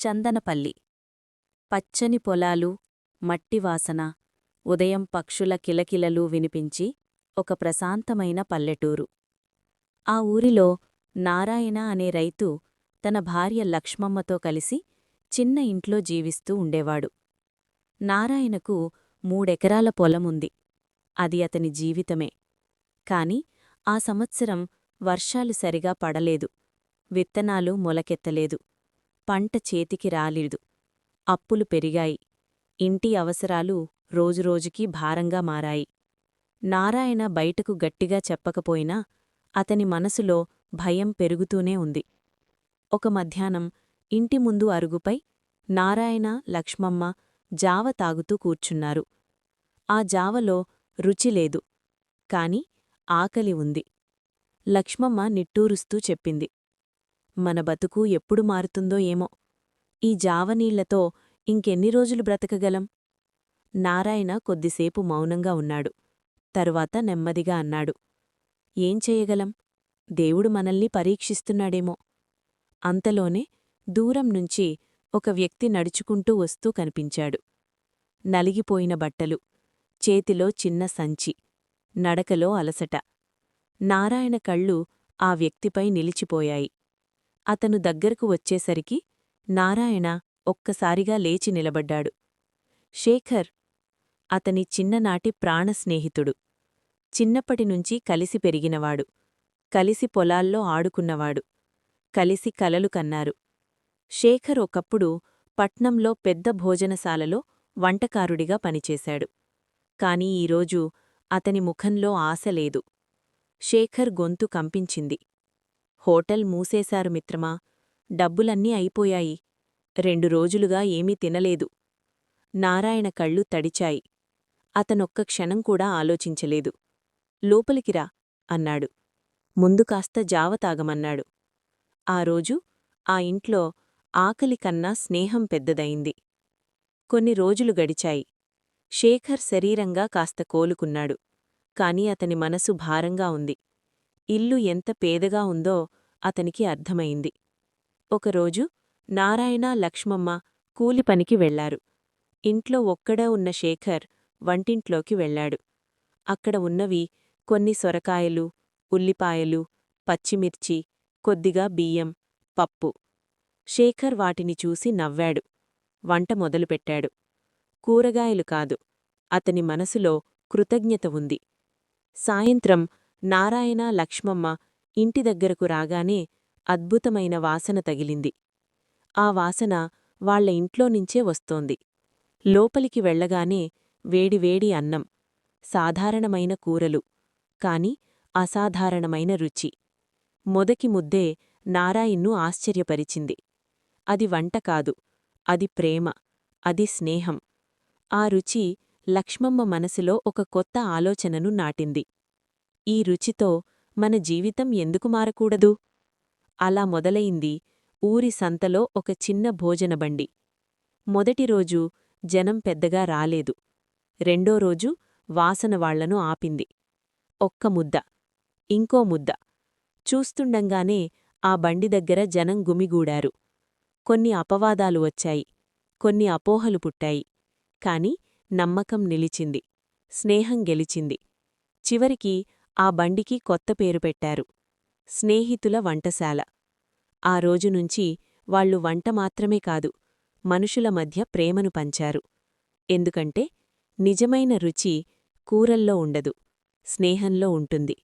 చందనపల్లి. పచ్చని పొలాలు, మట్టివాసన, ఉదయం పక్షుల కిలకిలలు వినిపించి ఒక ప్రశాంతమైన పల్లెటూరు. ఆ ఊరిలో నారాయణ అనే రైతు తన భార్య లక్ష్మమ్మతో కలిసి చిన్న ఇంట్లో జీవిస్తూ ఉండేవాడు. నారాయణకు 3 ఎకరాల పొలముంది. అది అతని జీవితమే. కాని ఆ సంవత్సరం వర్షాలు సరిగా పడలేదు. విత్తనాలు మొలకెత్తలేదు. పంట చేతికి రాలేదు. అప్పులు పెరిగాయి. ఇంటి అవసరాలు రోజురోజుకీ భారంగా మారాయి. నారాయణ బయటకు గట్టిగా చెప్పకపోయినా అతని మనసులో భయం పెరుగుతూనే ఉంది. ఒక మధ్యాహ్నం ఇంటి ముందు అరుగుపై నారాయణ, లక్ష్మమ్మ జావ తాగుతూ కూర్చున్నారు. ఆ జావలో రుచిలేదు, కాని ఆకలి ఉంది. లక్ష్మమ్మ నిట్టూరుస్తూ చెప్పింది, మన బతుకు ఎప్పుడు మారుతుందో ఏమో. ఈ జావనీళ్లతో ఇంకెన్ని రోజులు బ్రతకగలం? నారాయణ కొద్దిసేపు మౌనంగా ఉన్నాడు. తరువాత నెమ్మదిగా అన్నాడు, ఏం చెయ్యగలం? దేవుడు మనల్ని పరీక్షిస్తున్నాడేమో. అంతలోనే దూరం నుంచి ఒక వ్యక్తి నడుచుకుంటూ వస్తూ కనిపించాడు. నలిగిపోయిన బట్టలు, చేతిలో చిన్న సంచి, నడకలో అలసట. నారాయణ కళ్ళు ఆ వ్యక్తిపై నిలిచిపోయాయి. అతను దగ్గరకు వచ్చేసరికి నారాయణ ఒక్కసారిగా లేచి నిలబడ్డాడు. శేఖర్, అతని చిన్ననాటి ప్రాణస్నేహితుడు. చిన్నప్పటినుంచి కలిసి పెరిగినవాడు. కలిసి పొలాల్లో ఆడుకున్నవాడు. కలిసి కలలు కన్నారు. శేఖర్ ఒకప్పుడు పట్నంలో పెద్ద భోజనశాలలో వంటకారుడిగా పనిచేశాడు. కాని ఈరోజు అతని ముఖంలో ఆశలేదు. శేఖర్ గొంతు కంపించింది. హోటల్ మూసేశారు మిత్రమా. డబ్బులన్నీ అయిపోయాయి. 2 రోజులుగా ఏమీ తినలేదు. నారాయణ కళ్ళు తడిచాయి. అతనొక్క క్షణం కూడా ఆలోచించలేదు. లోపలికిరా అన్నాడు. ముందు కాస్త జావ తాగమన్నాడు. ఆ రోజు ఆ ఇంట్లో ఆకలి కన్నా స్నేహం పెద్దదయింది. కొన్ని రోజులు గడిచాయి. శేఖర్ శరీరంగా కాస్త కోలుకున్నాడు. కాని అతని మనసు భారంగా ఉంది. ఇల్లు ఎంత పేదగా ఉందో అతనికి అర్థమైంది. ఒకరోజు నారాయణ, లక్ష్మమ్మ కూలిపనికి వెళ్లారు. ఇంట్లో ఒక్కడే ఉన్న శేఖర్ వంటింట్లోకి వెళ్లాడు. అక్కడ ఉన్నవి కొన్ని సొరకాయలు, ఉల్లిపాయలు, పచ్చిమిర్చి, కొద్దిగా బియ్యం, పప్పు. శేఖర్ వాటిని చూసి నవ్వాడు. వంట మొదలుపెట్టాడు. కూరగాయలు కాదు, అతని మనసులో కృతజ్ఞత ఉంది. సాయంత్రం నారాయణ, లక్ష్మమ్మ ఇంటి దగ్గరకు రాగానే అద్భుతమైన వాసన తగిలింది. ఆ వాసన వాళ్ల ఇంట్లోనించే వస్తోంది. లోపలికి వెళ్లగానే వేడివేడి అన్నం, సాధారణమైన కూరలు, కాని అసాధారణమైన రుచి. మొదటి ముద్దే నారాయణ్ను ఆశ్చర్యపరిచింది. అది వంట కాదు, అది ప్రేమ, అది స్నేహం. ఆ రుచి లక్ష్మమ్మ మనసులో ఒక కొత్త ఆలోచనను నాటింది. ఈ రుచితో మన జీవితం ఎందుకు మారకూడదు? అలా మొదలయింది ఊరి సంతలో ఒక చిన్న భోజనబండి. మొదటిరోజు జనం పెద్దగా రాలేదు. రెండో రోజు వాసన వాళ్లను ఆపింది. ఒక్క ముద్ద, ఇంకో ముద్ద. చూస్తుండంగానే ఆ బండి దగ్గర జనం గుమిగూడారు. కొన్ని అపవాదాలు వచ్చాయి, కొన్ని అపోహలు పుట్టాయి. కాని నమ్మకం నిలిచింది. స్నేహం గెలిచింది. చివరికి ఆ బండికి కొత్త పేరు పెట్టారు, స్నేహితుల వంటశాల. ఆ రోజునుంచి వాళ్లు వంట మాత్రమే కాదు, మనుషుల మధ్య ప్రేమను పంచారు. ఎందుకంటే నిజమైన రుచి కూరల్లో ఉండదు, స్నేహంలో ఉంటుంది.